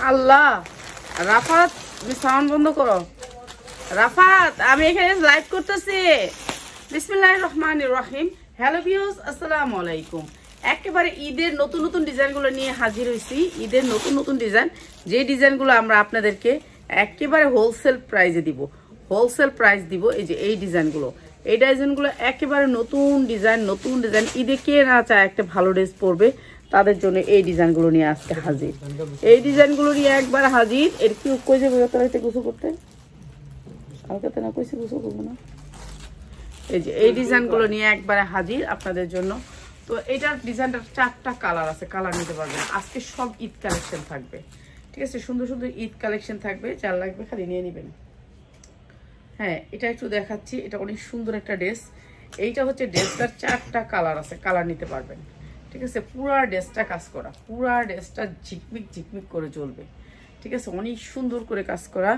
আল্লাহ রাফাত তুমি সাউন্ড বন্ধ করো। রাফাত আমি এখানে লাইভ করতেছি। বিসমিল্লাহির রহমানির রহিম। হ্যালো ভিউয়ার্স, আসসালামু আলাইকুম। একেবারে ঈদের নতুন নতুন ডিজাইনগুলো নিয়ে হাজির হয়েছি। ঈদের নতুন নতুন ডিজাইন, যে ডিজাইনগুলো আমরা আপনাদেরকে একেবারে হোলসেল প্রাইসে দিব, হোলসেল প্রাইস দিব। এই যে এই ডিজাইনগুলো, এই ডিজাইনগুলো একেবারে নতুন ডিজাইন, নতুন ডিজাইন। ঈদে কে না চায় একটা ভালো ড্রেস পরবে, তাদের জন্য এই ডিজাইনগুলো নিয়ে আজকে হাজির। এই ডিজাইনগুলো নিয়ে একবার হাজির। এর কি কই যাবে তারাইতে গোসল করতে, কালকাতে না কইছে গোসল করবো না। এই যে এই ডিজাইনগুলো নিয়ে একবারে হাজির আপনাদের জন্য। তো এটার ডিজাইনটার 4টা কালার আছে, কালার নিতে পারবেন। আজকে সব ঈদ কালেকশন থাকবে, ঠিক আছে? সুন্দর সুন্দর ঈদ কালেকশন থাকবে, যার লাগবে খালি নিয়ে নেবেন। হ্যাঁ, এটা একটু দেখাচ্ছি। এটা অনেক সুন্দর একটা ড্রেস। এইটা হচ্ছে ড্রেসটার 4টা কালার আছে, কালার নিতে পারবেন, ঠিক আছে? পুরা ড্রেসটা কাজ করা, পুরা ড্রেসটা ঝিকমিক ঝিকমিক করে চলবে, ঠিক আছে? অনেক সুন্দর করে কাজ করা।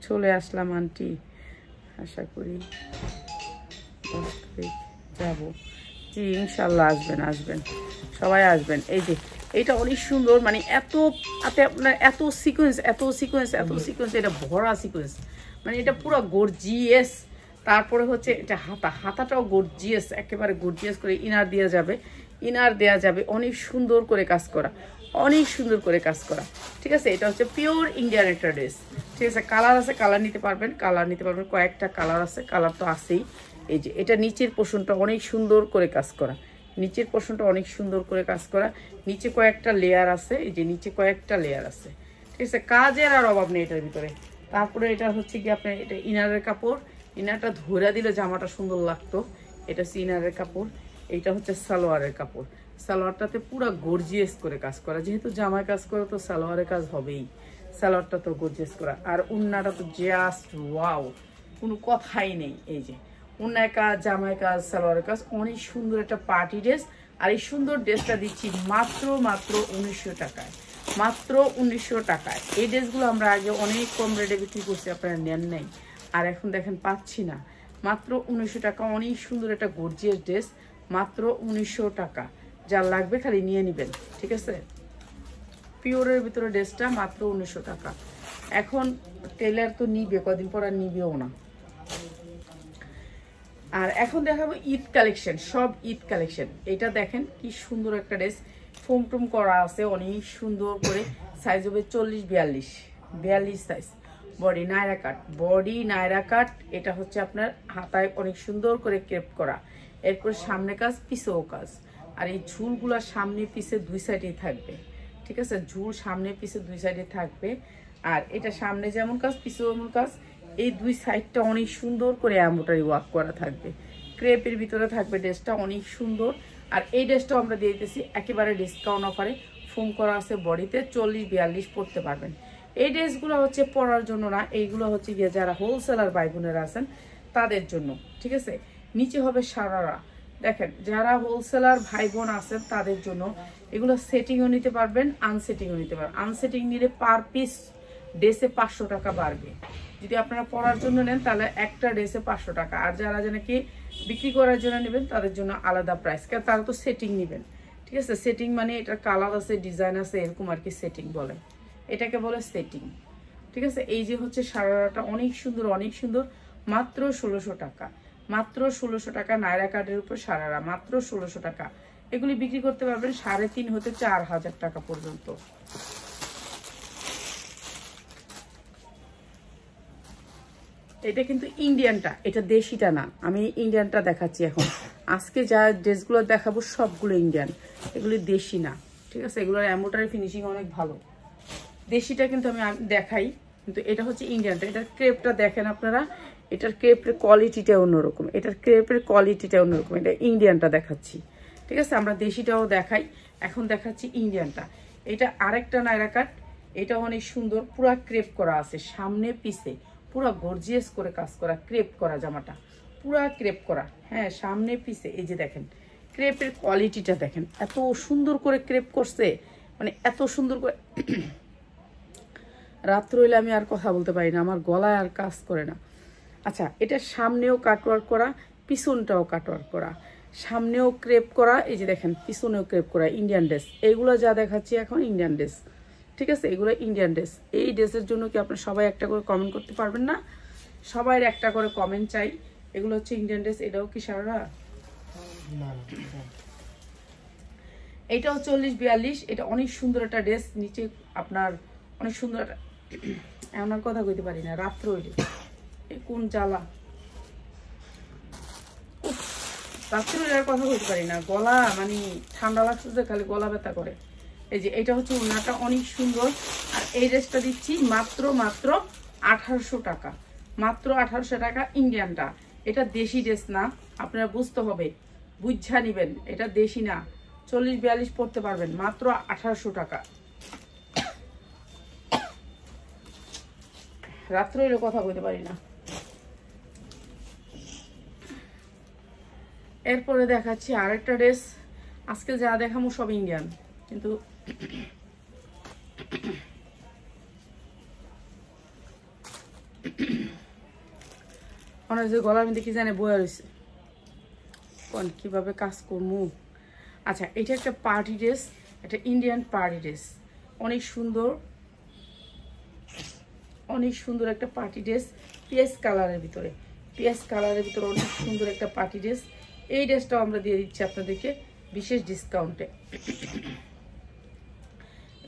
চলে আসলাম আন্টি, আশা করি যাব। জি ইনশাল্লাহ আসবেন, আসবেন, সবাই আসবেন। এই যে এইটা অনেক সুন্দর, মানে এত আপনার এত সিকোয়েন্স, এত সিকোয়েন্স, এত সিকোয়েন্স, এটা ভরা সিকোয়েন্স, মানে এটা পুরো গর্জিয়াস। তারপরে হচ্ছে এটা হাতাটাও গর্জিয়াস, একেবারে গর্জিয়াস করে ইনার দেওয়া যাবে, ইনার দেওয়া যাবে। অনেক সুন্দর করে কাজ করা, অনেক সুন্দর করে কাজ করা, ঠিক আছে? এটা হচ্ছে পিওর ইন্ডিয়ান একটা ড্রেস, ঠিক আছে? কালার আছে, কালার নিতে পারবেন, কালার নিতে পারবেন। কয়েকটা কালার আছে, কালার তো আছেই। এই যে এটা নিচের পোর্শনটা অনেক সুন্দর করে কাজ করা, নিচের পোর্শনটা অনেক সুন্দর করে কাজ করা। নিচে কয়েকটা লেয়ার আছে, এই যে নিচে কয়েকটা লেয়ার আছে, ঠিক আছে? কাজের আর অভাব নেই এটার ভিতরে। তারপরে এটা হচ্ছে কি আপনার এটা ইনারের কাপড়, ইনারটা ধরে দিলে জামাটা সুন্দর লাগতো। এটা হচ্ছে ইনারের কাপড়, এইটা হচ্ছে সালোয়ারের কাপড়। সালোয়ারটাতে পুরো গর্জিয়াস করে কাজ করা, যেহেতু জামায় কাজ করে তো সালোয়ারের কাজ হবেই। সালোয়ারটা তো গর্জিয়াস করা, আর উন্নাটা তো জাস্ট ওয়াও, কোনো কথাই নেই। এই যে উন্নায় কাজ, জামায় কাজ, সালোয়ারের কাজ, অনেক সুন্দর একটা পার্টি ড্রেস। আর এই সুন্দর ড্রেসটা দিচ্ছি মাত্র 1900 টাকায়, মাত্র 1900 টাকায়। এই ড্রেসগুলো আমরা আগে অনেক কম রেটে বিক্রি করছি, আপনারা নেন নাই, আর এখন দেখেন পাচ্ছি না। মাত্র 1900 টাকা, অনেক সুন্দর একটা গর্জিয়াস ড্রেস, মাত্র 1900 টাকা। যার লাগবে খালি নিয়ে নেবেন, ঠিক আছে? পিওরের ভিতরে ড্রেসটা মাত্র 1900 টাকা। এখন টেলার তো নিবে, কদিন পর আর নিবেও না। আর এখন দেখাবো ঈদ কালেকশন, সব ঈদ কালেকশন। এটা দেখেন কি সুন্দর একটা ড্রেস, ফোম টোম করা আছে অনেক সুন্দর করে। সাইজ হবে 40-42 সাইজ। বডি নায়রা কাট, বডি নায়রা কাট। এটা হচ্ছে আপনার হাতায় অনেক সুন্দর করে ক্রেপ করা, এরপর সামনে কাজ, পিছেও কাজ। আর এই ঝুলগুলো সামনে পিছে দুই সাইডেই থাকবে, ঠিক আছে? ঝুল সামনে পিছে দুই সাইডে থাকবে। আর এটা সামনে যেমন কাজ, পিছেও এমন কাজ। এই দুই সাইডটা অনেক সুন্দর করে এমব্রয়ডারি ওয়ার্ক করা থাকবে, ক্রেপের ভিতরে থাকবে। ড্রেসটা অনেক সুন্দর। আর এই ড্রেসটাও আমরা দিয়ে দিতেছি একেবারে ডিসকাউন্ট অফারে। ফোম করা আছে বডিতে, 40-42 পড়তে পারবেন। এই ড্রেসগুলো হচ্ছে পরার জন্য না, এইগুলো হচ্ছে গিয়ে যারা হোলসেলার ভাই বোনেরা আছেন তাদের জন্য, ঠিক আছে? নিচে হবে সারারা, দেখেন যারা হোলসেলার ভাই বোন আছেন তাদের জন্য। এগুলো সেটিংও নিতে পারবেন, আনসেটিংও নিতে পারবেন। আনসেটিং নিলে পার পিস ড্রেসে 500 টাকা বাড়বে। যদি আপনারা পরার জন্য নেন তাহলে একটা ড্রেসে 500 টাকা। আর যারা যেন কি বিক্রি করার জন্য নেবেন তাদের জন্য আলাদা প্রাইস, কারণ তারা তো সেটিং নেবেন, ঠিক আছে? সেটিং মানে এটার কালার আছে, ডিজাইন আছে, এরকম আর কি সেটিং বলে, এটাকে বলে সেটিং, ঠিক আছে? এই যে হচ্ছে সারারাটা অনেক সুন্দর, অনেক সুন্দর। মাত্র 1600 টাকা, মাত্র 1600 টাকা। নায়রা কার্ডের উপর সারারা মাত্র 1600 টাকা। এগুলি বিক্রি করতে পারবেন 3500 হতে 4000 টাকা পর্যন্ত। এটা কিন্তু ইন্ডিয়ানটা, এটা দেশিটা না। আমি ইন্ডিয়ানটা দেখাচ্ছি এখন। আজকে যা ড্রেসগুলো দেখাবো সবগুলো ইন্ডিয়ান, এগুলি দেশি না, ঠিক আছে? এগুলোর এমব্রয়ডারি ফিনিশিং অনেক ভালো। দেশিটা কিন্তু আমি দেখাই, কিন্তু এটা হচ্ছে ইন্ডিয়ানটা। এটার ক্রেপটা দেখেন আপনারা, এটার ক্রেপের কোয়ালিটিটা অন্যরকম, এটার ক্রেপের কোয়ালিটিটা অন্যরকম। এটা ইন্ডিয়ানটা দেখাচ্ছি, ঠিক আছে? আমরা দেশিটাও দেখাই, এখন দেখাচ্ছি ইন্ডিয়ানটা। এটা আরেকটা নায়রা কাট, এটা অনেক সুন্দর, পুরা ক্রেপ করা আছে সামনে পিছে, পুরা গর্জিয়াস করে কাজ করা, ক্রেপ করা জামাটা, পুরা ক্রেপ করা। হ্যাঁ, সামনে পিছে এই যে দেখেন ক্রেপের কোয়ালিটিটা দেখেন, এত সুন্দর করে ক্রেপ করছে, মানে এত সুন্দর করে। রাত্র হইলে আমি আর কথা বলতে পারি না, আমার গলায় আর কাজ করে না। আচ্ছা, এটা সামনেও কাটওয়ার্ক করা, পিছনটাও কাটওয়ার্ক করা, সামনেও ক্রেপ করা, এই যে দেখেন পিছনেও ক্রেপ করা। ইন্ডিয়ান ড্রেস, এইগুলো যা দেখাচ্ছি এখন ইন্ডিয়ান ড্রেস, ঠিক আছে, এগুলো ইন্ডিয়ান ড্রেস। এই ড্রেসের জন্য কি আপনারা সবাই একটা করে কমেন্ট করতে পারবেন না? সবাই একটা করে কমেন্ট চাই। এগুলো হচ্ছে ইন্ডিয়ান ড্রেস। এটাও কি সারা? এইটাও 40-42। এটা অনেক সুন্দর একটা ড্রেস। নিচে আপনার অনেক সুন্দর একটা এমন কথা কইতে পারি না, রাত্র হইলে কোন জ্বালা, রাত্রে হইলে কথা কইতে পারি না, গলা মানে ঠান্ডা লাগছে যে খালি গলা ব্যথা করে। এই যে এটা হচ্ছে ওনাটা অনেক সুন্দর। আর এই ড্রেসটা দিচ্ছি মাত্র 1800 টাকা, মাত্র 1800 টাকা। ইন্ডিয়ানটা, এটা দেশি ড্রেস না, আপনারা বুঝতে হবে, বুঝা নিবেন, এটা দেশি না। 40-42 পড়তে পারবেন, মাত্র 1800 টাকা। রাত্রে হইলে কথা বলতে পারি না। এরপরে দেখাচ্ছি আরেকটা ড্রেস। আজকে যা দেখাবো সব ইন্ডিয়ান, কিন্তু যে গলার মধ্যে কি জানে বয়া রয়েছে, কোন কিভাবে কাজ করবো। আচ্ছা, এটা একটা পার্টি ড্রেস, এটা ইন্ডিয়ান পার্টি ড্রেস, অনেক সুন্দর, অনেক সুন্দর একটা পার্টি ড্রেস। পিএস কালারের ভিতরে, পিএস কালারের ভিতরে অনেক সুন্দর একটা পার্টি ড্রেস। এই ড্রেসটাও আমরা দিয়ে দিচ্ছি আপনাদেরকে বিশেষ ডিসকাউন্টে।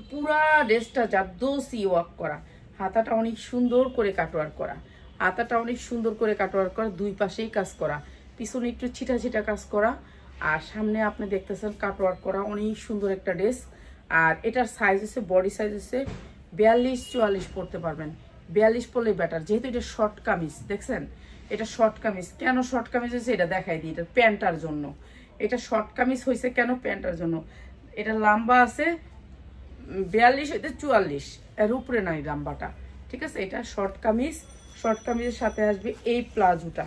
পুরা ড্রেসটা জাদ্দোসি ওয়ার্ক করা, হাতাটা অনেক সুন্দর করে কাটওয়ার্ক করা, হাতাটা অনেক সুন্দর করে কাটওয়ার্ক করা, দুই পাশেই কাজ করা, পিছনে একটু ছিটা ছিটা কাজ করা, আর সামনে আপনি দেখতেছেন কাটওয়ার্ক করা। অনেক সুন্দর একটা ড্রেস। আর এটার সাইজ হচ্ছে, বডি সাইজ হচ্ছে 42-44 পড়তে পারবেন। 42 পড়লে বেটার, যেহেতু এটা শর্ট কামিজ। দেখছেন, এটা শর্ট কামিজ। কেন শর্ট কামিজ হয়েছে এটা দেখাই দিই, এটা প্যান্টার জন্য। এটা শর্ট কামিজ হয়েছে কেন? প্যান্টার জন্য। এটা লম্বা আছে 42 হইতে 44, এর উপরে নাই লম্বাটা। ঠিক আছে, এটা শর্ট কামিজ। শর্ট কামিজের সাথে আসবে এই প্লাজোটা।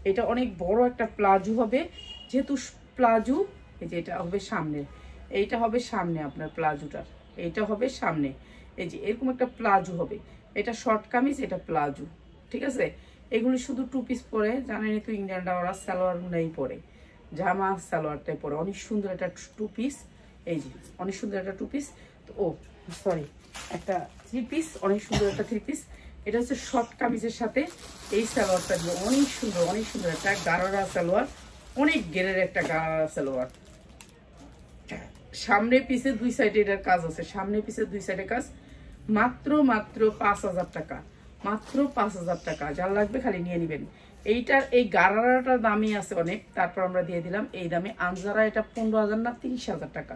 এটা অনেক বড় একটা প্লাজো হবে, যেহেতু প্লাজো। এই যে এটা হবে সামনে, এইটা হবে সামনে আপনার প্লাজোটার, এইটা হবে সামনে। এই যে এরকম একটা প্লাজো হবে। এটা শর্ট কামিজ, এটা প্লাজো। ঠিক আছে, এগুলি শুধু 2 পিস পরে, জানেনই তো ইন্ডিয়ানরা ওরা সালোয়ার নেই পরে, জামা সালোয়ারটাই পরে। অনেক সুন্দর একটা 2 পিস। এই যে অনেক সুন্দর একটা 2 পিস। তো ও সরি, একটা 3 পিস, অনেক সুন্দর একটা 3 পিস। এটা হচ্ছে শর্ট কামিজের সাথে এই সালোয়ারটা দিয়ে অনেক সুন্দর, অনেক সুন্দর একটা গারারা সালোয়ার, অনেক গেরের একটা গারারা সালোয়ার। সামনে পিছে 2 সাইডে এটার কাজ আছে, সামনে পিছে 2 সাইডে কাজ। মাত্র 5000 টাকা, মাত্র 5000 টাকা। যার লাগবে খালি নিয়ে নেবেন। এইটার এই গারারাটার দামই আছে অনেক, তারপর আমরা দিয়ে দিলাম এই দামে। আনজারা এটা 15,000 না 30,000 টাকা।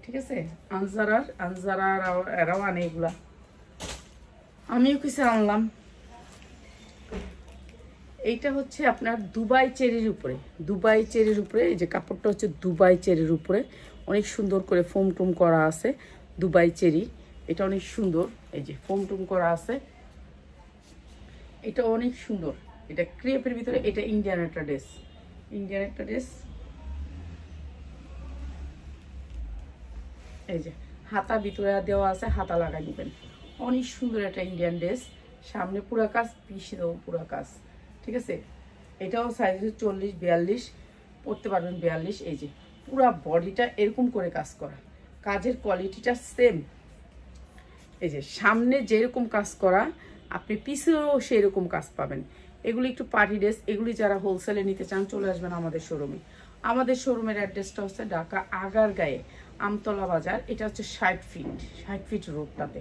ঠিক আছে, আনজারার এরাও আনে এগুলা, আমিও কিছু আনলাম। এইটা হচ্ছে আপনার দুবাই চেরির উপরে, দুবাই চেরির উপরে। এই যে কাপড়টা হচ্ছে দুবাই চেরির উপরে, অনেক সুন্দর করে ফোম টুম করা আছে। দুবাই চেরি, এটা অনেক সুন্দর। এই যে ফোম টুম করা আছে, এটা অনেক সুন্দর। এটা ক্রেপের ভিতরে, এটা ইন্ডিয়ান একটা ড্রেস, ইন্ডিয়ান একটা ড্রেস। এই যে হাতা ভিতরে দেওয়া আছে, হাতা লাগাই নেবেন। অনেক সুন্দর একটা ইন্ডিয়ান ড্রেস, সামনে পুরা কাজ, পিছেও পুরা কাজ। ঠিক আছে, এটাও সাইজ হচ্ছে 40-42 পড়তে পারবেন, 42। এই যে পুরা বডিটা এরকম করে কাজ করা, কাজের কোয়ালিটিটা সেম। এই যে সামনে যেরকম কাজ করা, আপনি পিছেও সেরকম কাজ পাবেন। এগুলি একটু পার্টি ড্রেস। এগুলি যারা হোলসেলে নিতে চান চলে আসবেন আমাদের শোরুমে। আমাদের শোরুমের অ্যাড্রেসটা হচ্ছে ঢাকা আগারগাঁয়ে আমতলা বাজার। এটা হচ্ছে 60 ফিট রোডটাতে।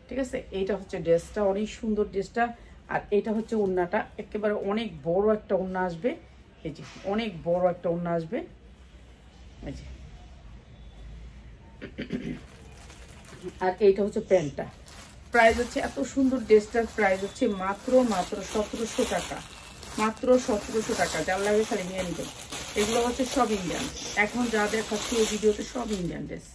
ঠিক আছে, এইটা হচ্ছে ড্রেসটা, অনেক সুন্দর ড্রেসটা। আর এটা হচ্ছে ওড়নাটা, একেবারে অনেক বড় একটা ওড়না আসবে। এই যে অনেক বড় একটা ওড়না আসবে। এই যে, আর এইটা হচ্ছে প্যান্টটা। প্রাইস হচ্ছে, এত সুন্দর ড্রেসটার প্রাইস হচ্ছে মাত্র 1700 টাকা, মাত্র 1700 টাকা। যার লাগে খালি নিয়ে নেবেন। এগুলো হচ্ছে সব ইন্ডিয়ান, এখন যা দেখাচ্ছি এই ভিডিওতে সব ইন্ডিয়ান ড্রেস।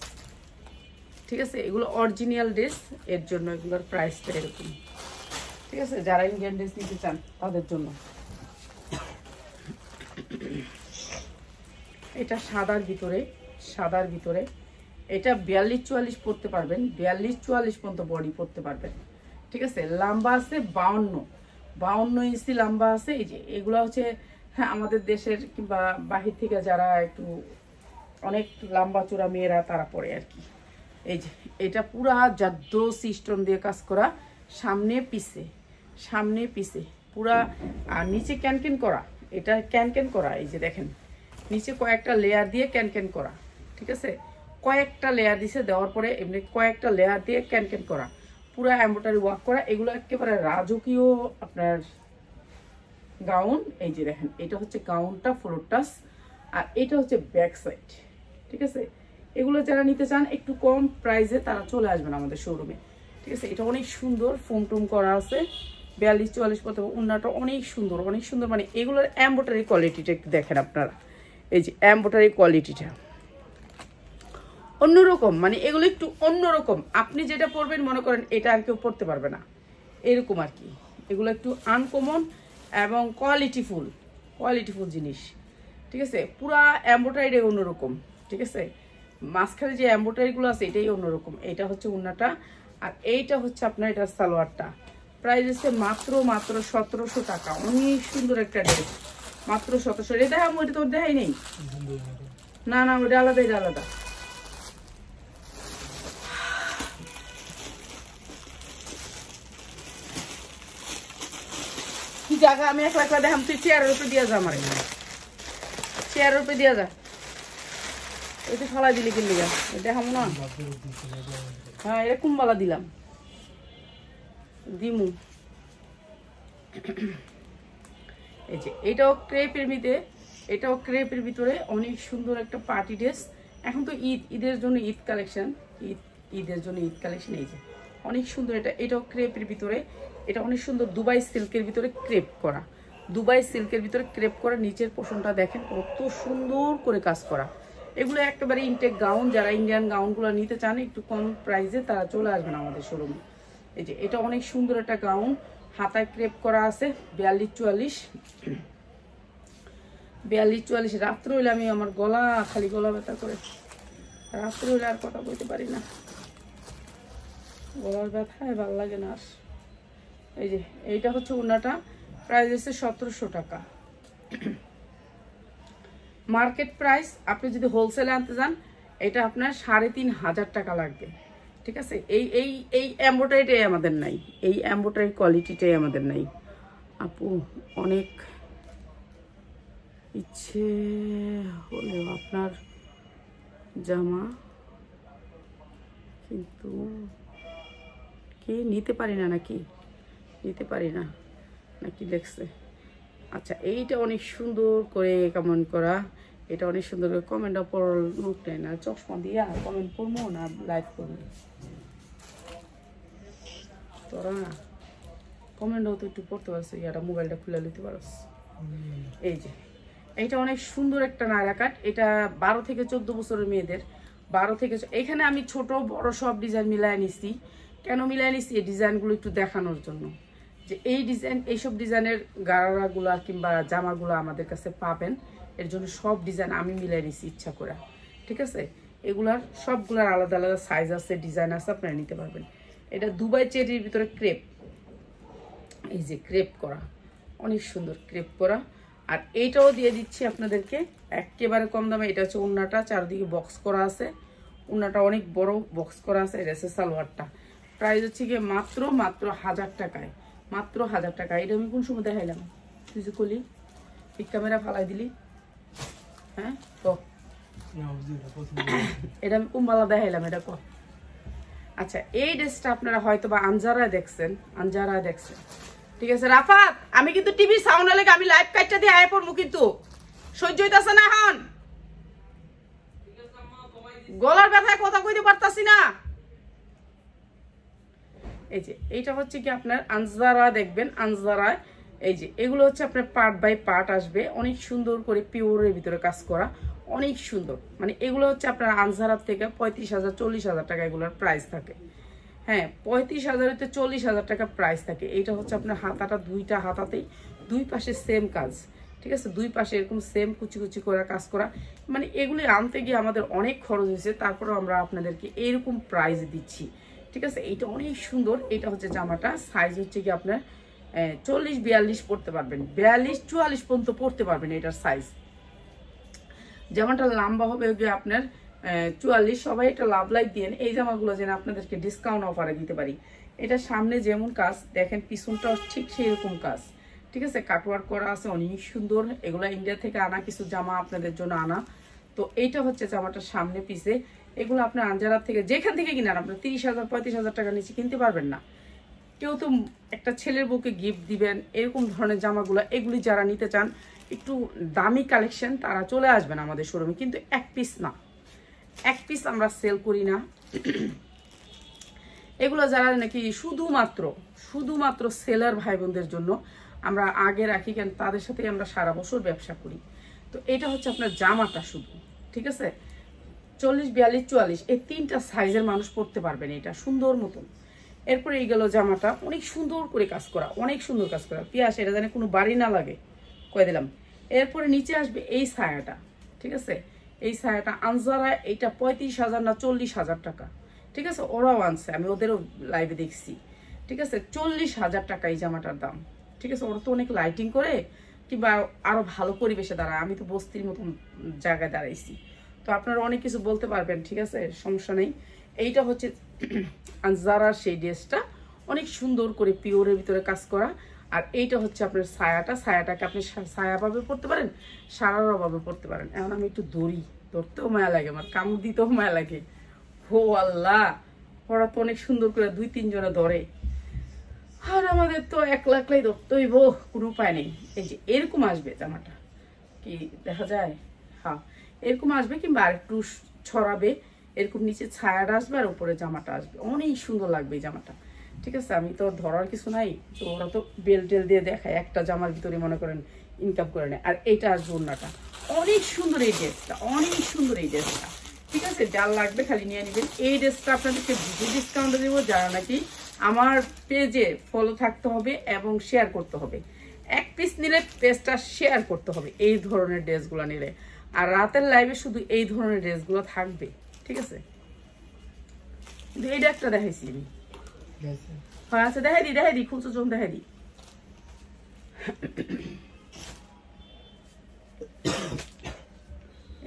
ঠিক আছে, এগুলো অরিজিনাল ড্রেস, এর জন্য এগুলোর প্রাইসটা এরকম। ঠিক আছে, যারা ইন্ডিয়ান ড্রেস নিতে চান তাদের জন্য। এটা সাদার ভিতরে, সাদার ভিতরে। এটা 42-44 পড়তে পারবেন, 42-44 পর্যন্ত বডি পড়তে পারবেন। ঠিক আছে, লম্বা আছে 52 ইঞ্চি লম্বা আছে। এই যে এগুলো হচ্ছে, হ্যাঁ, আমাদের দেশের কিংবা বাহির থেকে যারা একটু অনেক লম্বা চূড়া মেয়েরা তারা পরে আর কি। এই যে এটা পুরা জাদ্দো সিস্টেম দিয়ে কাজ করা, সামনে পিছে পুরা, আর নিচে ক্যানক্যান করা, এটা ক্যানক্যান করা। এই যে দেখেন নিচে কয়েকটা লেয়ার দিয়ে ক্যানক্যান করা, ঠিক আছে, কয়েকটা লেয়ার দিছে, দেওয়ার পরে এমনি কয়েকটা লেয়ার দিয়ে ক্যানক্যান করা, পুরা এমব্রয়ডারি ওয়ার্ক করা। এগুলো একেবারে রাজকীয় আপনার গাউন। এই যে দেখেন এটা হচ্ছে গাউনটা ফ্লোর টাচ, আর এটা হচ্ছে ব্যাক সাইড, ঠিক আছে। এগুলো যারা নিতে চান একটু কম প্রাইসে তারা চলে আসবেন আমাদের শোরুমে, ঠিক আছে। এটা অনেক সুন্দর ফোম টোম করা আছে, 42-44 পথে। উন্নাটা অনেক সুন্দর মানে এগুলোর এমব্রয়ডারি কোয়ালিটিটা একটু দেখেন আপনারা। এই যে এমব্রয়ডারি কোয়ালিটিটা অন্যরকম, মানে এগুলো একটু অন্যরকম। আপনি যেটা পরবেন মনে করেন এটা আর কেউ পরতে পারবে না, এরকম আর কি। এগুলো একটু আনকমন এবং কোয়ালিটিফুল জিনিস, ঠিক আছে। পুরা এমব্রয়ডারি অন্যরকম, ঠিক আছে। মাঝখানে যে এমব্রয়ডারিগুলো আছে এটাই অন্যরকম। এটা হচ্ছে উন্নাটা, আর এইটা হচ্ছে আপনার এটা সালোয়ারটা। প্রাইস হচ্ছে মাত্র 1700 টাকা। অনেক সুন্দর একটা ড্রেস, মাত্র 1700। এটা দেখাম, ওইটা তোর দেখাই নেই, না ওইটা আলাদা, এটা আলাদা। কি জায়গা আমি একলা দেখাম, তুই চেয়ারের উপরে দিয়া যা, আমার চেয়ারের উপরে দিয়া যা। এটা ফলাই দিলি কিনলি দেখাবো না, হ্যাঁ এটা কুম্বালা দিলাম দিমু। এই যে এটাও ক্রেপের ভিতরে অনেক সুন্দর একটা পার্টি ড্রেস। এখন তো ঈদের জন্য ঈদ কালেকশন, এই যে অনেক সুন্দর। এটাও ক্রেপের ভিতরে, এটা অনেক সুন্দর দুবাই সিল্কের ভিতরে ক্রেপ করা, নিচের পোর্শনটা দেখেন কত সুন্দর করে কাজ করা। এগুলো একেবারে ইনটেক গাউন। যারা ইন্ডিয়ান গাউনগুলো নিতে চান একটু কম প্রাইসে তারা চলে আসবেন আমাদের শোরুমে। এই যে এটা অনেক সুন্দর একটা গাউন, হাতায় ক্রেপ করা আছে, 42-44। রাত্রে হইলে আমি আমার খালি গলা ব্যথা করে, রাত্রে হইলে আর কথা বলতে পারি না, গলার ব্যথায় ভালো লাগে না আর। এই যে এইটা হচ্ছে উন্নাটা, প্রাইস হচ্ছে 1700 টাকা। মার্কেট প্রাইস আপনি যদি হোলসেলে আনতে যান এটা আপনার 3500 টাকা লাগবে, ঠিক আছে। এই এমব্রয়ডারিটাই আমাদের নাই, এই এমব্রয়ডারি কোয়ালিটিটাই আমাদের নাই। আপু অনেক ইচ্ছে হলেও আপনার জামা কিন্তু নিতে পারি না নাকি দেখছে। আচ্ছা এইটা অনেক সুন্দর করে কমেন্ট করা, এটা অনেক সুন্দর করে কমেন্টটা পড়ার লোক নেই না, চশমা দিয়ে কমেন্ট করবো না লাইভ করবো তোরা, কমেন্টও তো একটু পড়তে পারছো, ইয়াটা মোবাইলটা খুলে নিতে পারস। এই যে এইটা অনেক সুন্দর একটা নায়রা কাট, এটা 12 থেকে 14 বছরের মেয়েদের, 12 থেকে। এখানে আমি ছোট বড় সব ডিজাইন মিলাই নিছি। কেন মিলাই নিছি? এই ডিজাইনগুলো একটু দেখানোর জন্য, যে এইসব ডিজাইনের গাড়াগুলা কিংবা জামাগুলো আমাদের কাছে পাবেন, এর জন্য সব ডিজাইন আমি মিলাই নিছি ইচ্ছা করে, ঠিক আছে। এগুলার সবগুলার আলাদা আলাদা সাইজ আছে, ডিজাইন আছে, আপনারা নিতে পারবেন। এটা দুবাই চেরির ভিতরে ক্রেপ, এই যে ক্রেপ করা, অনেক সুন্দর ক্রেপ করা। আর এইটাও দিয়ে দিচ্ছি আপনাদেরকে একেবারে কম দামে। এটা হচ্ছে উন্নাটা, চারদিকে বক্স করা আছে, উন্নাটা অনেক বড় বক্স করা আছে। এটা হচ্ছে সালোয়ারটা, প্রাইস হচ্ছে গিয়ে মাত্র 1000 টাকায়, মাত্র 1000 টাকা। এটা আমি কোন সময় দেখাইলাম? তুই যে কলি ঠিক ক্যামেরা ফালাই দিলি, হ্যাঁ তো এটা আমি কুম্বালা দেখাইলাম, এটা ক। আচ্ছা এই ড্রেসটা আপনারা হয়তো বা আনজারায় দেখছেন, ঠিক আছে। রাফাত আমি কিন্তু টিভি সাউন্ড হলে আমি লাইভ কাটটা দিয়ে আয় পড়বো, কিন্তু সহ্য হইতাছে না, এখন গলার ব্যথায় কথা কইতে পারতাছি না। এই যে এইটা হচ্ছে কি আপনার আনজারা, দেখবেন আনজারায় এই যে এগুলো হচ্ছে আপনার পার্ট বাই পার্ট আসবে, অনেক সুন্দর করে পিওরের ভিতরে কাজ করা, অনেক সুন্দর। মানে এগুলো হচ্ছে আপনার আনজারার থেকে 35,000 40,000 টাকা এগুলোর প্রাইস থাকে। হ্যাঁ 35,000 থেকে 40,000 টাকা প্রাইস থাকে। এইটা হচ্ছে আপনার হাতাটা, দুইটা হাতাতেই দুই পাশে সেম কাজ, ঠিক আছে। দুই পাশে এরকম সেম কুচি কুচি করে কাজ করা। মানে এগুলি আনতে গিয়ে আমাদের অনেক খরচ হয়েছে, তারপরে আমরা আপনাদেরকে এরকম প্রাইস দিচ্ছি, ঠিক আছে। এইটা অনেক সুন্দর। এটা হচ্ছে জামাটা, সাইজ হচ্ছে কি আপনার 40-42 পড়তে পারবেন, 42-44 পর্যন্ত পড়তে পারবেন এটার সাইজ। জামাটা লম্বা হবে গিয়ে আপনার 44 সবাই এটা লাভ লাইক দিয়েন এই জামাগুলো যেন আপনাদেরকে ডিসকাউন্ট অফারে দিতে পারি। এটা সামনে যেমন কাজ দেখেন পিছনটাও ঠিক সেই রকম কাজ, ঠিক আছে, কাটওয়ার্ক করা আছে অনেক সুন্দর। এগুলো ইন্ডিয়া থেকে আনা কিছু জামা আপনাদের জন্য আনা। তো এইটা হচ্ছে জামাটার সামনে পিছে। এগুলো আপনার আঞ্জারার থেকে যেখান থেকে কিনেন আপনার 30,000 35,000 টাকা নিচে কিনতে পারবেন না। কেউ তো একটা ছেলের বউকে গিফট দিবেন এরকম ধরনের জামাগুলো, এগুলি যারা নিতে চান একটু দামি কালেকশন তারা চলে আসবেন আমাদের শোরুমে। কিন্তু এক পিস না, এক পিস আমরা সেল করি না। এগুলো যারা নাকি শুধুমাত্র সেলার ভাই বোনদের জন্য আমরা আগে রাখি, কেন তাদের সাথে আমরা সারা বছর ব্যবসা করি। তো এটা হচ্ছে আপনার জামাটা শুধু, ঠিক আছে, 40 42 44 এই 3টা সাইজের মানুষ পরতে পারবেন এটা সুন্দর মতন। এরপরে এই গেল জামাটা, অনেক সুন্দর করে কাজ করা, অনেক সুন্দর কাজ করা, পিয়াস এটা জানে কোনো বাড়ি না লাগে কয়ে দিলাম। এরপরে নিচে আসবে এই ছায়াটা, ঠিক আছে, এই ছায়াটা আনজারা, এইটা 35,000 না 40,000 টাকা, ঠিক আছে, ওরাও আনছে, আমি ওদেরও লাইভে দেখছি, ঠিক আছে, 40,000 টাকা এই জামাটার দাম, ঠিক আছে। ওরা তো অনেক লাইটিং করে কিংবা আরো ভালো পরিবেশে দাঁড়ায়, আমি তো বস্তির মতন জায়গায় দাঁড়াইছি, তো আপনারা অনেক কিছু বলতে পারবেন, ঠিক আছে, সমস্যা নেই। এইটা হচ্ছে আনজারার সেই ড্রেসটা, অনেক সুন্দর করে পিওরের ভিতরে কাজ করা। আর এইটা হচ্ছে আপনার ছায়াটাকে আপনি ছায়াভাবে পড়তে পারেন, সারার ভাবে পড়তে পারেন। এখন আমি একটু ধরতেও মায়া লাগে, আমার কামড় দিতেও মায়া লাগে। হো আল্লাহ, ওরা তো অনেক সুন্দর করে 2-3 জনে ধরে, আর আমাদের তো 1 লাখলাই ধরতেই কোনো উপায় নেই। এই যে এরকম আসবে জামাটা, কি দেখা যায়, হ্যাঁ এরকম আসবে, কিংবা আরেকটু ছড়াবে, এরকম নিচে ছায়াটা আসবে আর উপরে জামাটা আসবে, অনেক সুন্দর লাগবে এই জামাটা, ঠিক আছে। আমি তো ধরার কিছু নাই, তো ওরা তো বেল টেল দিয়ে দেখায়, একটা জামার ভিতরে মনে করেন ইনকাম করে নেয়। আর এইটা আসবে ওড়নাটা, অনেক সুন্দর এই ড্রেসটা, অনেক সুন্দর এই ড্রেসটা, ঠিক আছে। যার লাগবে খালি নিয়ে নেবেন। এই ড্রেসটা আপনাদেরকে ডিসকাউন্টে দেবো, যারা নাকি আমার পেজে ফলো থাকতে হবে এবং শেয়ার করতে হবে। 1 পিস নিলে পেজটা শেয়ার করতে হবে এই ধরনের ড্রেসগুলো নিলে। আর রাতের লাইভে শুধু এই ধরনের ড্রেসগুলো থাকবে, ঠিক আছে। কিন্তু এইটা একটা দেখাইছি আমি, হ্যাঁ আচ্ছা দেখাই দিই খুলছো চোখ দেখাই দিই।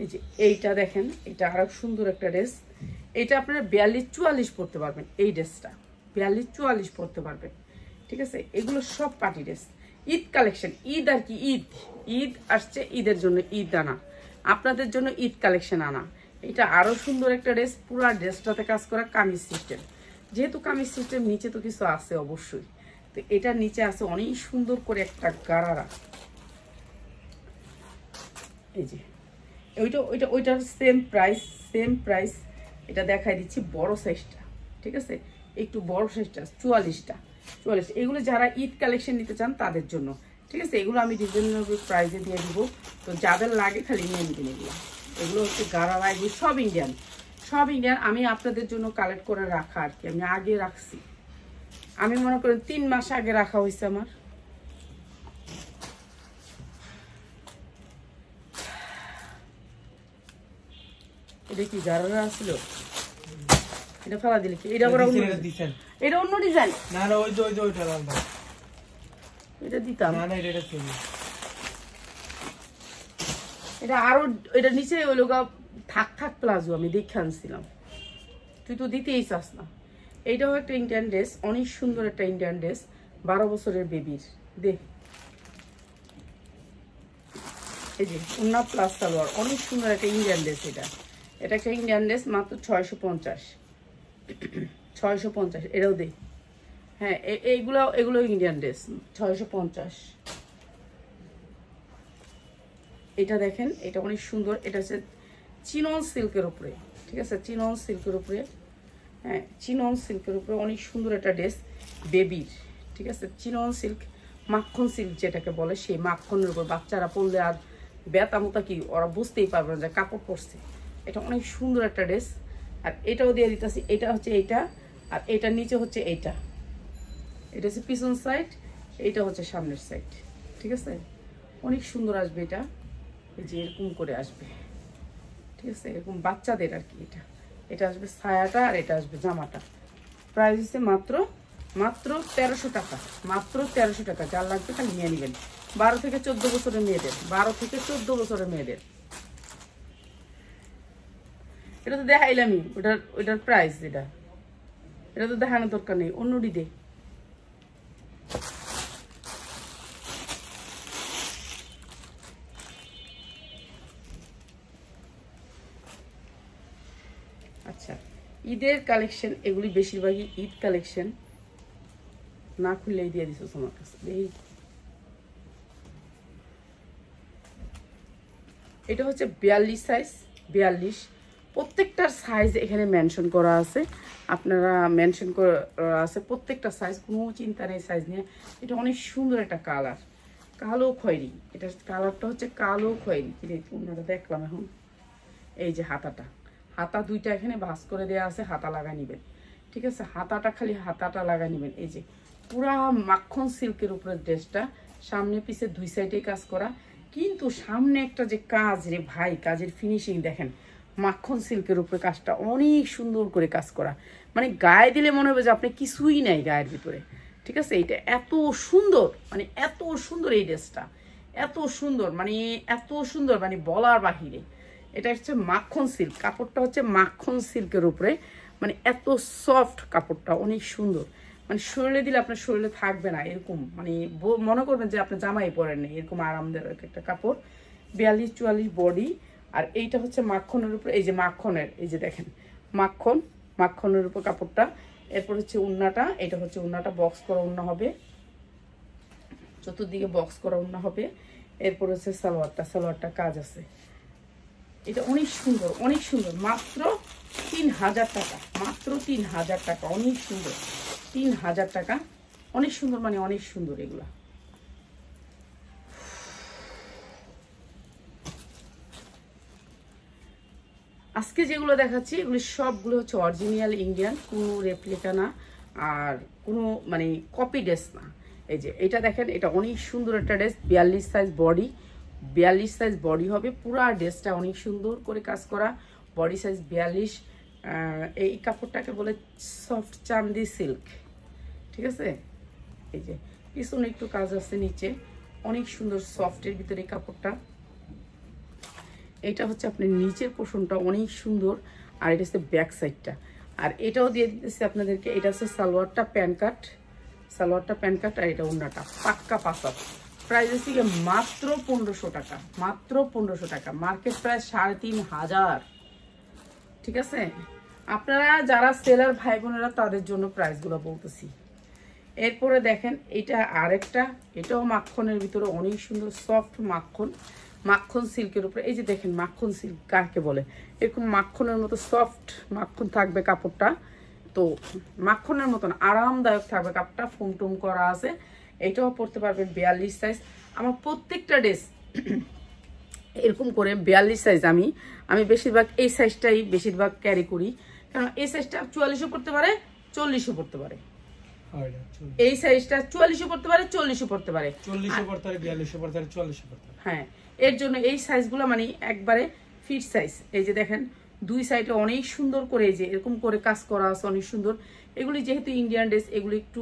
এই যে এইটা দেখেন, এটা আরো সুন্দর একটা ড্রেস। এটা আপনারা 42-44 পড়তে পারবেন, এই ড্রেসটা 42-44 পড়তে পারবেন, ঠিক আছে। এগুলো সব party dress, Eid collection. Eid আর কি, ঈদ আসছে, ঈদের জন্য ঈদ আনা, আপনাদের জন্য ঈদ কালেকশন আনা। এটা আরো সুন্দর একটা ড্রেস, পুরা ড্রেসটাতে কাজ করা কামিজ সিস্টেম। যেহেতু কামিজ সিস্টেম নিচে তো কিছু আছে অবশ্যই, তো এটার নিচে আছে অনেক সুন্দর করে একটা গারারা। এই যে ওইটার সেম প্রাইস। এটা দেখাই দিচ্ছি বড় সাইজটা, ঠিক আছে, একটু বড় সাইজটা 44 এগুলো যারা ঈদ কালেকশন নিতে চান তাদের জন্য, ঠিক আছে। এগুলো আমি রিজনেবল প্রাইসে দিয়ে দিব, তো যাদের লাগে খালি নিয়ে নিতে এগুলো। এগুলো হচ্ছে গারারা, এগুলো সব ইন্ডিয়ান। আমি আপনাদের জন্য কালেক্ট করে রাখা আর কি, আমি আগে রাখছি, আমি মনে করেন 3 মাস আগে রাখা হয়েছে আমার। এটা কি গারারা ছিল, এটা ফেলা দিলে কি, এটা আবার এটা অন্য ডিজাইন না, ওইটা আলাদা, এটা দিতাম না, এটা ছিল, এটা আরো, এটা নিচে ওই লোক থাক প্লাজো আমি দেখে আনছিলাম, তুই তো দিতেই চাস না। এইটাও একটা ইন্ডিয়ান ড্রেস, অনেক সুন্দর একটা ইন্ডিয়ান ড্রেস, 12 বছরের বেবির। দেখ এই যে ওন্না প্লাস সালোয়ার, অনেক সুন্দর একটা ইন্ডিয়ান ড্রেস। এটা একটা ইন্ডিয়ান ড্রেস, মাত্র 650। এটাও দেখ, হ্যাঁ এগুলো ইন্ডিয়ান ড্রেস 650। এটা দেখেন, এটা অনেক সুন্দর, এটা হচ্ছে চিনন সিল্কের উপরে, ঠিক আছে, চিনন সিল্কের উপরে, হ্যাঁ চিনন সিল্কের উপরে অনেক সুন্দর একটা ড্রেস বেবির, ঠিক আছে। চিনন সিল্ক, মাখন সিল্ক যেটাকে বলে, সেই মাখনের উপর বাচ্চারা পরলে আর ব্যথা মতো কি ওরা বুঝতেই পারবে না যে কাপড় পরছে। এটা অনেক সুন্দর একটা ড্রেস। আর এটাও দিয়ে দিতেছি, এটা হচ্ছে এইটা, আর এটার নিচে হচ্ছে এইটা, এটা হচ্ছে পিছন সাইড, এইটা হচ্ছে সামনের সাইড, ঠিক আছে। অনেক সুন্দর আসবে এটা, এই যে এরকম করে আসবে, ঠিক আছে, এরকম বাচ্চাদের আর কি। এটা আসবে ছায়াটা, আর এটা আসবে জামাটা। প্রাইস হচ্ছে মাত্র 1300 টাকা, মাত্র 1300 টাকা। যার লাগবে খালি নিয়ে নেবেন। 12 থেকে 14 বছরের মেয়েদের, 12 থেকে 14 বছরের মেয়েদের। এটা তো দেখাইলামই, ওটার প্রাইস এটা তো দেখানোর দরকার নেই, অন্যটি দে। আচ্ছা, ঈদের কালেকশন এগুলি বেশিরভাগই ঈদ কালেকশন, না খুললেই দিয়ে দিছো তোমার কাছে। এটা হচ্ছে 42 সাইজ, 42। প্রত্যেকটার সাইজ এখানে মেনশন করা আছে, আপনারা মেনশন করা আছে প্রত্যেকটা সাইজ, কোনো চিন্তা নেই সাইজ নিয়ে। এটা অনেক সুন্দর একটা কালার, কালো খয়েরি, এটা কালারটা হচ্ছে কালো খয়েরি। ওনারা দেখলাম এখন। এই যে হাতা দুইটা এখানে ভাঁজ করে দেওয়া আছে, হাতা লাগা নিবেন, ঠিক আছে? খালি হাতাটা লাগা নিবেন। এই যে পুরা মাখন সিল্কের উপরে ড্রেসটা, সামনে পিছে দুই সাইডে কাজ করা, কিন্তু সামনে একটা যে কাজ রে ভাই, কাজের ফিনিশিং দেখেন, মাখন সিল্কের উপরে কাজটা অনেক সুন্দর করে কাজ করা, মানে গায়ে দিলে মনে হবে যে আপনি কিছুই নাই গায়ের ভিতরে, ঠিক আছে? এটা এত সুন্দর, মানে এত সুন্দর এই ড্রেসটা, এত সুন্দর, মানে বলার বাহিরে। এটা হচ্ছে মাখন সিল্ক, কাপড়টা হচ্ছে মাখন সিল্কের উপরে, মানে এত সফট কাপড়টা, অনেক সুন্দর, মানে শরীরে দিলে আপনার শরীরে থাকবে না এরকম, মানে মনে করবেন যে আপনি জামাই পরেন নেই, এরকম আরামদায়ক একটা কাপড়। 42-44 বডি। আর এইটা হচ্ছে মাখনের উপরে, এই যে মাখনের, এই যে দেখেন মাখনের উপর কাপড়টা। এরপর হচ্ছে উন্নাটা, এটা হচ্ছে উন্নাটা, বক্স করা উন্না হবে, চতুর্দিকে বক্স করা উন্না হবে। এরপর হচ্ছে সালোয়ারটা কাজ আছে। এটা অনেক সুন্দর, মাত্র 3000 টাকা, মাত্র 3000 টাকা, অনেক সুন্দর, 3000 টাকা, অনেক সুন্দর, মানে অনেক সুন্দর এগুলা। আজকে যেগুলো দেখাচ্ছি এগুলো সবগুলো হচ্ছে অরিজিনাল ইন্ডিয়ান, কোনো রেপ্লিকা না, আর কোনো মানে কপি ড্রেস না। এই যে এটা দেখেন, এটা অনেক সুন্দর একটা dress, 42 size body, 42 size body হবে, পুরা ড্রেসটা অনেক সুন্দর করে কাজ করা, বডি সাইজ 42। এই কাপড়টাকে বলে সফট চান্দি সিল্ক, ঠিক আছে? এই যে পিছনে একটু কাজ আছে, নিচে অনেক সুন্দর সফটের ভিতরে কাপড়টা। এটা হচ্ছে আপনার নিচের পোর্শনটা অনেক সুন্দর, আর এটা হচ্ছে ব্যাক সাইডটা। আর এটাও দিয়ে দিতেছি আপনাদেরকে, এটা হচ্ছে সালোয়ারটা প্যান্ট কাট, আর এটা ওড়নাটা পাক্কা পাসাপ। প্রাইস হচ্ছে মাত্র 1500 টাকা, মাত্র 1500 টাকা, মার্কেট প্রাইস 3500, ঠিক আছে? আপনারা যারা সেলার ভাই বোনেরা তাদের জন্য প্রাইসগুলো বলতেছি। এরপরে দেখেন এটা আরেকটা, এটাও মাখনের ভিতরে অনেক সুন্দর সফট মাখন সিল্কের উপরে। এই যে দেখেন মাখন সিল্ক কাকে বলে, এরকম মাখনের মতো সফট মাখন থাকবে কাপড়টা, তো মাখনের মতন আরামদায়ক থাকবে কাপড়টা, ফুমটুম করা আছে। এটাও পরতে পারবেন 42 সাইজ। আমার প্রত্যেকটা ড্রেস এরকম করে 42 সাইজ, আমি বেশিরভাগ এই সাইজটাই বেশিরভাগ ক্যারি করি, কারণ এই সাইজটা 44ও পড়তে পারে, 40ও পড়তে পারে, এই সাইজটা 44ও পড়তে পারে, 40ও পড়তে পারে, 40ও পড়তে পারে, 42ও পড়তে পারে, 40ও পড়তে পারে। হ্যাঁ, এর জন্য এই সাইজগুলো মানে একবারে ফিট সাইজ। এই যে দেখেন দুই সাইডে অনেক সুন্দর করে এই যে এরকম করে কাজ করা আছে, অনেক সুন্দর। এগুলি যেহেতু ইন্ডিয়ান ড্রেস, এগুলি একটু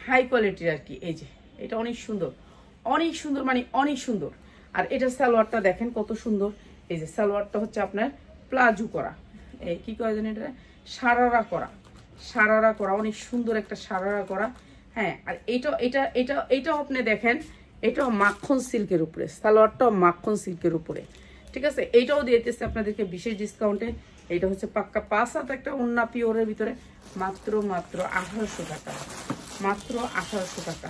হাই কোয়ালিটির আর কি। এই যে এটা অনেক সুন্দর, মানে অনেক সুন্দর। আর এটার সালোয়ারটা দেখেন কত সুন্দর। এই যে সালোয়ারটা হচ্ছে আপনার প্লাজো করা, এই কি করা জানেন, এটা সারারা করা, অনেক সুন্দর একটা সারারা করা। হ্যাঁ, আর এইটাও আপনি দেখেন, এটাও মাখন সিল্কের উপরে, সালোয়ারটাও মাখন সিল্কের উপরে, ঠিক আছে? এইটাও দিতেছে আপনাদেরকে বিশেষ ডিসকাউন্টে। এটা হচ্ছে পাক্কা 5 হাত একটা ওন্না পিওরের ভিতরে, মাত্র 1800 টাকা, মাত্র 1800 টাকা।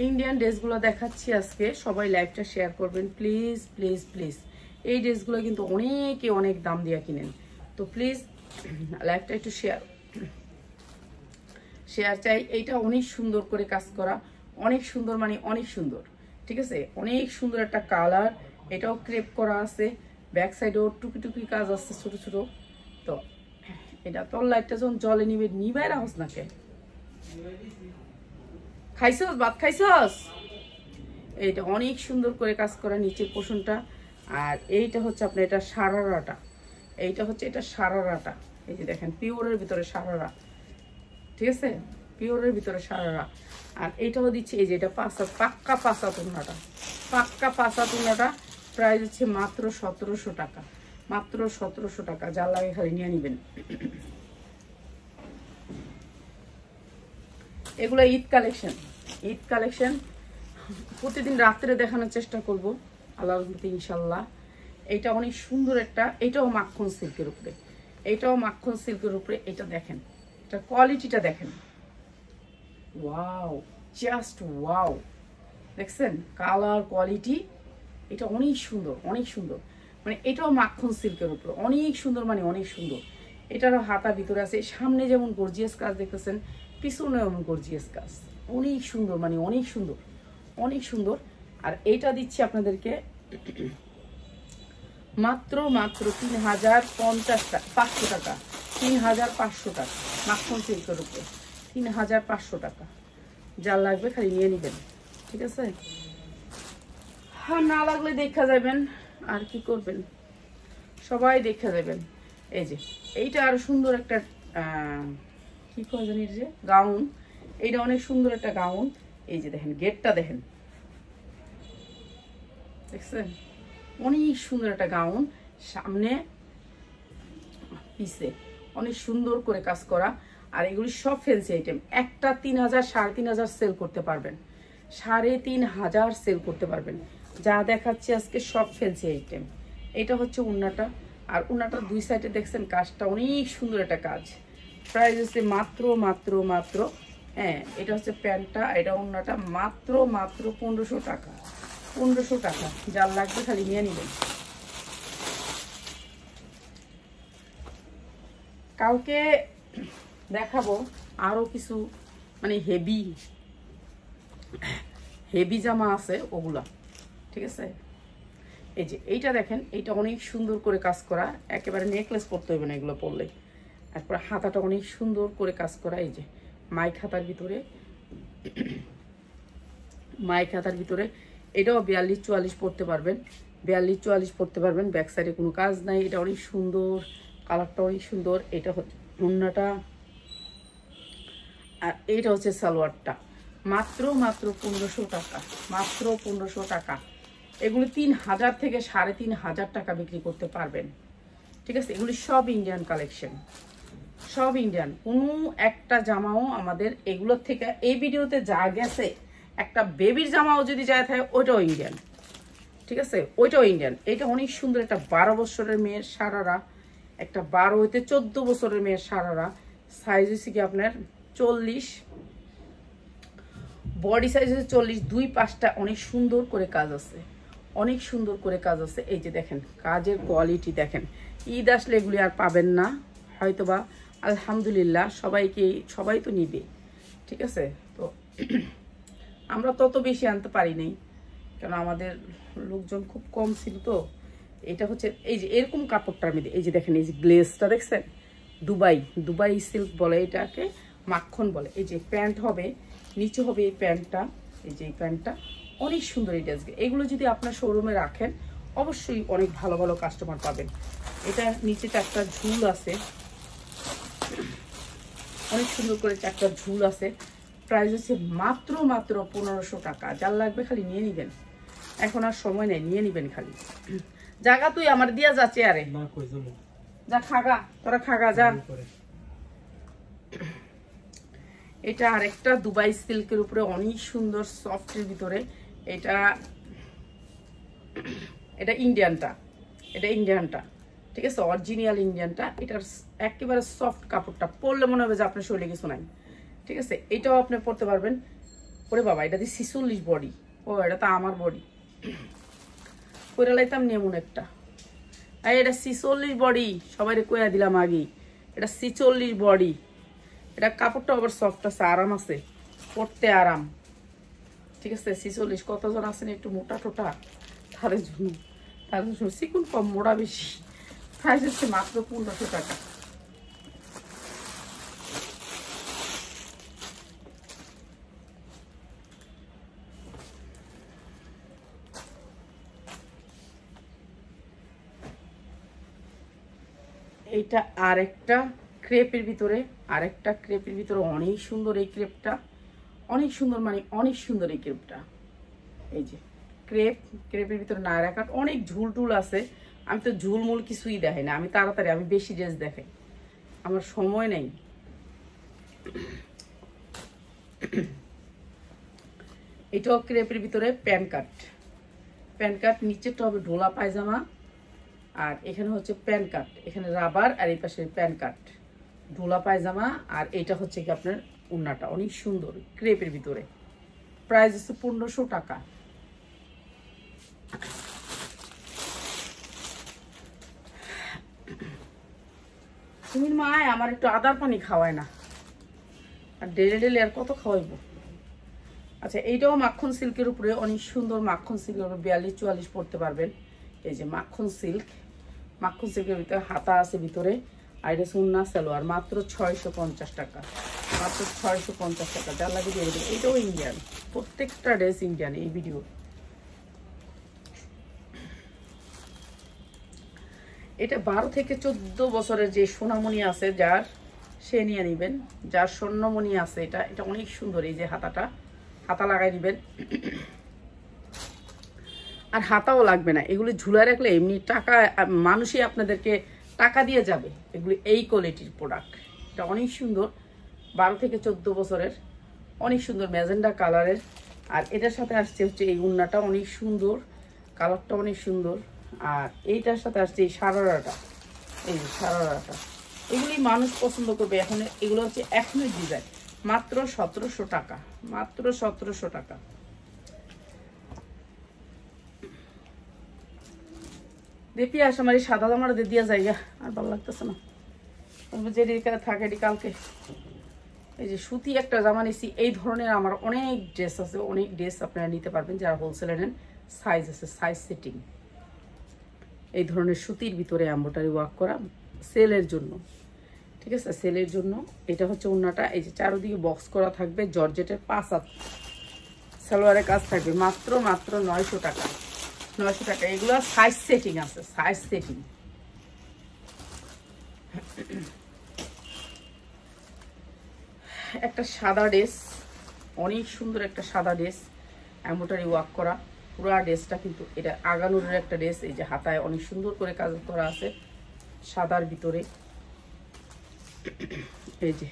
ইন্ডিয়ান ড্রেসগুলো দেখাচ্ছি আজকে, সবাই লাইভটা শেয়ার করবেন প্লিজ প্লিজ প্লিজ। এই ড্রেসগুলো কিন্তু অনেকে অনেক দাম দিয়ে কিনেন, তো প্লিজ লাইভটা একটু শেয়ার চাই। এইটা অনেক সুন্দর করে কাজ করা, অনেক সুন্দর, মানে অনেক সুন্দর, ঠিক আছে? অনেক সুন্দর একটা কালার। এটাও ক্রেপ করা আছে, ব্যাক সাইডেও টুকি কাজ আছে ছোট ছোট। তো এটা তোর লাইটটা যখন জলে নিবাই রাখস না কে, খাইছস ভাত খাইছস? এইটা অনেক সুন্দর করে কাজ করা নিচের পোর্শনটা। আর এইটা হচ্ছে আপনার এটা সারারাটা, এইটা হচ্ছে এটা সারারাটা। এই যে দেখেন পিওরের ভিতরে সারারা, ঠিক আছে? পিওরের ভিতরে সারারা। আর এইটাও দিচ্ছি এই যে এটা পাক্কা পাঁচা তুলনাটা, পাক্কা পাঁচা তুলনাটা প্রাইস হচ্ছে মাত্র 1700 টাকা, মাত্র 1700 টাকা। যা লাগে খালি নিয়ে নেবেন। এগুলো ঈদ কালেকশন, ঈদ কালেকশন প্রতিদিন রাত্রে দেখানোর চেষ্টা করব আল্লাহর রহমতে ইনশাল্লাহ। এটা অনেক সুন্দর একটা, এটাও মাখন সিল্কের উপরে, এটাও মাখন সিল্কের উপরে। এটা দেখেন, এটা কোয়ালিটিটা দেখেন, ওয়াও, জাস্ট ওয়াও, দেখছেন কালার কোয়ালিটি, এটা অনেক সুন্দর, অনেক সুন্দর। মানে এটাও মাখন সিল্কের উপরে অনেক সুন্দর, মানে অনেক সুন্দর। এটারও হাতা ভিতরে আছে, সামনে যেমন গর্জিয়াস কাজ দেখতেছেন, পিছনে এমন গর্জিয়াস কাজ, অনেক সুন্দর, মানে অনেক সুন্দর, অনেক সুন্দর। আর এইটা দিচ্ছি আপনাদেরকে মাত্র মাত্র 3050 টাকা, 500 টাকা, 3500 টাকা, মাখন সিল্কের উপরে 3500 টাকা। যা লাগবে খালি নিয়ে নেবেন, ঠিক আছে? হ্যাঁ, না লাগলে দেখা যাবেন, আর কি করবেন, সবাই দেখা যাবেন। এই যে এইটা আরো সুন্দর একটা কি কয় জানি যে গাউন, এইটা অনেক সুন্দর একটা গাউন। এই যে দেখেন গেটটা দেখেন, দেখছেন অনেক সুন্দর একটা গাউন, সামনে পিছে অনেক সুন্দর করে কাজ করা। আর এগুলি সব ফ্যান্সি আইটেম, একটা 3000 3500 সেল করতে পারবেন, 3500 সেল করতে পারবেন। যা দেখাচ্ছি আজকে সব ফ্যান্সি আইটেম। এটা হচ্ছে উন্নাটা, আর উন্নাটার দুই সাইডে দেখছেন কাজটা অনেক সুন্দর একটা কাজ। প্রাইস হচ্ছে মাত্র মাত্র মাত্র, হ্যাঁ এটা হচ্ছে প্যান্টটা, এটা উন্নাটা, মাত্র মাত্র 1500 টাকা, 1500 টাকা। যার লাগবে খালি নিয়ে নেবেন। কালকে দেখাবো আরো কিছু, মানে হেভি হেভি জামা আছে ওগুলা, ঠিক আছে? এই যে এইটা দেখেন, এইটা অনেক সুন্দর করে কাজ করা, একেবারে নেকলেস পরতে হবে না এগুলো পরলে। তারপর হাতাটা অনেক সুন্দর করে কাজ করা, এই যে মাইক হাতার ভিতরে, মাইক হাতার ভিতরে। এটাও 42-44 পরতে পারবেন, 42-44 পরতে পারবেন। ব্যাক সাইডে কোনো কাজ নাই, এটা অনেক সুন্দর, কালারটা অনেক সুন্দর। এটা হচ্ছে ওড়নাটা, আর এইটা হচ্ছে সালোয়ারটা। মাত্র মাত্র 1500 টাকা, মাত্র 1500 টাকা। এগুলি 3000 থেকে 3500 টাকা বিক্রি করতে পারবেন, ঠিক আছে? এগুলি সব ইন্ডিয়ান কালেকশন, সব ইন্ডিয়ান। কোনো একটা জামাও আমাদের এগুলোর থেকে, এই ভিডিওতে যা গেছে একটা বেবির জামাও যদি যায় থাকে ওইটাও ইন্ডিয়ান, ঠিক আছে? ওইটাও ইন্ডিয়ান। এটা অনেক সুন্দর একটা 12 বছরের মেয়ের সারারা, একটা 12 হইতে 14 বছরের মেয়ের সারারা। সাইজ হচ্ছে কি আপনার 40, বডি সাইজ হচ্ছে 40, 2-5টা অনেক সুন্দর করে কাজ আছে, অনেক সুন্দর করে কাজ আছে। এই যে দেখেন কাজের কোয়ালিটি দেখেন, ঈদ আসলে এগুলি আর পাবেন না হয়তোবা। আলহামদুলিল্লাহ সবাই তো নিবে, ঠিক আছে? তো আমরা তত বেশি আনতে পারি নাই, কেন আমাদের লোকজন খুব কম ছিল। তো এটা হচ্ছে এই যে এরকম কাপড়টার মধ্যে, এই যে দেখেন এই যে গ্লেজটা দেখছেন, দুবাই সিল্ক বলে এটাকে, মাখন বলে। এই যে প্যান্ট হবে, নিচে হবে এই প্যান্টটা, এই যে এই প্যান্টটা অনেক সুন্দর। এই ড্রেসগুলো এগুলো যদি আপনার শোরুমে রাখেন অবশ্যই অনেক ভালো ভালো কাস্টমার পাবেন। এটা নিচে 4টা ঝুল আছে, অনেক সুন্দর করে 4টা ঝুল আছে। প্রাইস হচ্ছে মাত্র মাত্র 1500 টাকা। যার লাগবে খালি নিয়ে নেবেন, এখন আর সময় নেই, নিয়ে নেবেন খালি। জায়গা তুই আমার দিয়া যাচ্ছে, আরে যা খাগা, তোরা খাগা যা। এটা আরেকটা দুবাই সিল্কের উপরে অনেক সুন্দর সফটের ভিতরে। এটা ইন্ডিয়ানটা, এটা ইন্ডিয়ানটা, ঠিক আছে? অরিজিনাল ইন্ডিয়ানটা। এটার একেবারে সফট কাপড়টা, পরলে মনে হবে যে আপনার শরীরে কিছু নাই, ঠিক আছে? এটাও আপনি পরতে পারবেন। ওরে বাবা, এটা দিয়ে 46 বডি, ও এটা তো আমার বডি, কইরা লাইতাম নেমন একটা। এটা 46 বডি, সবাই কইরা দিলাম আগেই, এটা 46 বডি। এটা কাপড়টা আবার সফট আছে, আরাম আছে, পরতে আরাম, ঠিক আছে? 46 কতজন আছেন একটু মোটা টোটা, তাদের জন্য চিকুন কম, মোটা বেশি। প্রাইস হচ্ছে মাত্র 1500 টাকা। এইটা আরেকটা ক্রেপের ভিতরে আরেকটা ক্রেপের ভিতরে অনেক সুন্দর এই ক্রেপটা, অনেক সুন্দর, মানে অনেক সুন্দর এই ক্রেপটা। এই যে ক্রেপের ভিতরে নায়রা কাট, অনেক ঝুল টুল আছে। আমি তো ঝুলমুল কিছুই দেখাই না, আমি তাড়াতাড়ি, আমি বেশি ড্রেস দেখাই, আমার সময় নেই। এটাও ক্রেপের ভিতরে প্যান্ট কাট, নিচেরটা হবে ঢোলা পায়জামা, আর এখানে হচ্ছে প্যান্ট কাট, এখানে রাবার, আর এই পাশে প্যান্ট কাট, ঢোলা পায়জামা। আর এটা হচ্ছে কি আপনার ওড়নাটা, অনেক সুন্দর ক্রেপের ভিতরে, প্রাইস হচ্ছে 1500 টাকা। তুমি মা আমার একটু আদার পানি খাওয়ায় না, আর ডেলে আর কত খাওয়াইবো। আচ্ছা, এইটাও মাখন সিল্কের উপরে, অনেক সুন্দর মাখন সিল্কের উপরে 42-44 পড়তে পারবেন। এই যে মাখন সিল্কের ভিতরে হাতা আছে ভিতরে, আর এটা সুন্না সালোয়ার, মাত্র 650 টাকা, মাত্র 650 টাকা। যার লাগে দিয়ে দেবে। এটাও ইন্ডিয়ান, প্রত্যেকটা ড্রেস ইন্ডিয়ান। এই ভিডিও এটা 12 থেকে 14 বছরের যে সোনামণি আছে যার, সে নিয়ে নিবেন। যার স্বর্ণমণি আছে, এটা অনেক সুন্দর। এই যে হাতা লাগাই দিবেন, আর হাতাও লাগবে না, এগুলি ঝুলায় রাখলে এমনি টাকা, মানুষই আপনাদেরকে টাকা দিয়ে যাবে। এগুলি এই কোয়ালিটির প্রোডাক্ট, এটা অনেক সুন্দর। 12 থেকে 14 বছরের, অনেক সুন্দর ম্যাজেন্ডা কালারের। আর এটার সাথে আসছে হচ্ছে এই উন্নাটা, অনেক সুন্দর, কালারটা অনেক সুন্দর। আর এইটার সাথে আসছে এই সারারাটা, এই সারারাটা, এগুলি মানুষ পছন্দ করবে। এখন এগুলো হচ্ছে এখনই ডিজাইন, মাত্র 1700 টাকা, মাত্র 1700 টাকা। দেখি আস আমার এই সাদা জামাটা দিয়ে জায়গা আর ভালো লাগতেছে না, যে থাকে এটি কালকে। এই যে সুতি একটা জামা নিছি, এই ধরনের আমার অনেক ড্রেস আছে, অনেক ড্রেস আপনারা নিতে পারবেন যারা হোলসেলে নেন। সাইজ আছে, সাইজ সেটিং। এই ধরনের সুতির ভিতরে এমব্রয়ডারি ওয়ার্ক করা, সেলের জন্য, ঠিক আছে, সেলের জন্য। এটা হচ্ছে ওড়নাটা, এই যে চারদিকে বক্স করা থাকবে, জর্জেটের 5 হাত সালোয়ারের কাজ থাকবে, মাত্র 900 টাকা, 900 টাকা। এগুলো সাইজ সেটিং আছে, সাইজ সেটিং। একটা সাদা ড্রেস, অনেক সুন্দর একটা সাদা ড্রেস, এমব্রয়ডারি ওয়ার্ক করা পুরো ড্রেসটা, কিন্তু এটা আগানুরের একটা ড্রেস। এই যে হাতায় অনেক সুন্দর করে কাজ করা আছে সাদার ভিতরে, এই যে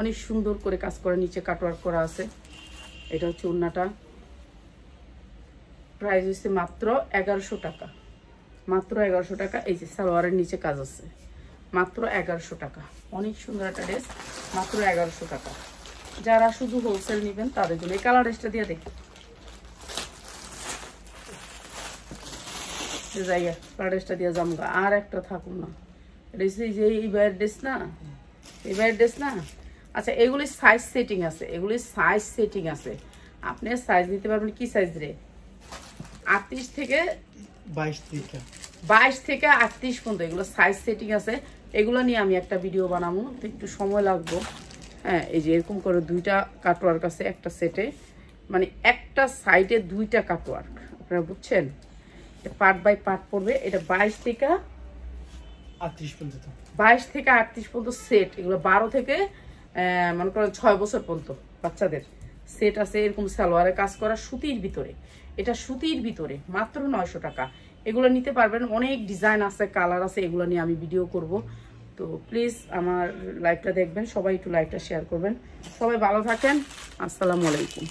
অনেক সুন্দর করে কাজ করা, নিচে কাটওয়ার্ক করা আছে। এটা হচ্ছে ওড়নাটা, প্রাইস হচ্ছে মাত্র 1100 টাকা, মাত্র 1100 টাকা। এই যে সালোয়ারের নিচে কাজ আছে, মাত্র 1100 টাকা। অনেক সুন্দর একটা ড্রেস, মাত্র 1100 টাকা। যারা শুধু হোলসেল নেবেন তাদের জন্য। এই কালার ড্রেসটা দিয়ে দেখি জায়গা, কালার ড্রেসটা দিয়ে জামগা, আর একটা থাকুন না। এটা যে এই বাইরের ড্রেস না, এই বাইরের ড্রেস না। আচ্ছা, এগুলি সাইজ সেটিং আছে, এগুলি সাইজ সেটিং আছে। আপনি সাইজ নিতে পারবেন, কি সাইজ রে? 38 থেকে 22 থেকে 38 পর্যন্ত এগুলো সাইজ সেটিং আছে। এগুলো নিয়ে আমি একটা ভিডিও বানাবো, তো একটু সময় লাগবে। হ্যাঁ, এই যে এরকম করে 2টা কাটওয়ার্ক আছে একটা সেটে, মানে একটা সাইডে 2টা কাটওয়ার্ক, আপনারা বুঝছেন? পার্ট বাই পার্ট পড়বে। এটা 22 থেকে 38 পর্যন্ত, 22 থেকে 38 পর্যন্ত সেট। এগুলো 12 থেকে মনে করেন 6 বছর পর্যন্ত বাচ্চাদের সেট আছে। এরকম সালোয়ারের কাজ করা সুতির ভিতরে, এটা সুতির ভিতরে, মাত্র 900 টাকা। এগুলো নিতে পারবেন, অনেক ডিজাইন আছে, কালার আছে, এগুলো নিয়ে আমি ভিডিও করব। তো প্লিজ আমার লাইভটা দেখবেন, সবাই একটু লাইভটা শেয়ার করবেন। সবাই ভালো থাকেন, আসসালামু আলাইকুম।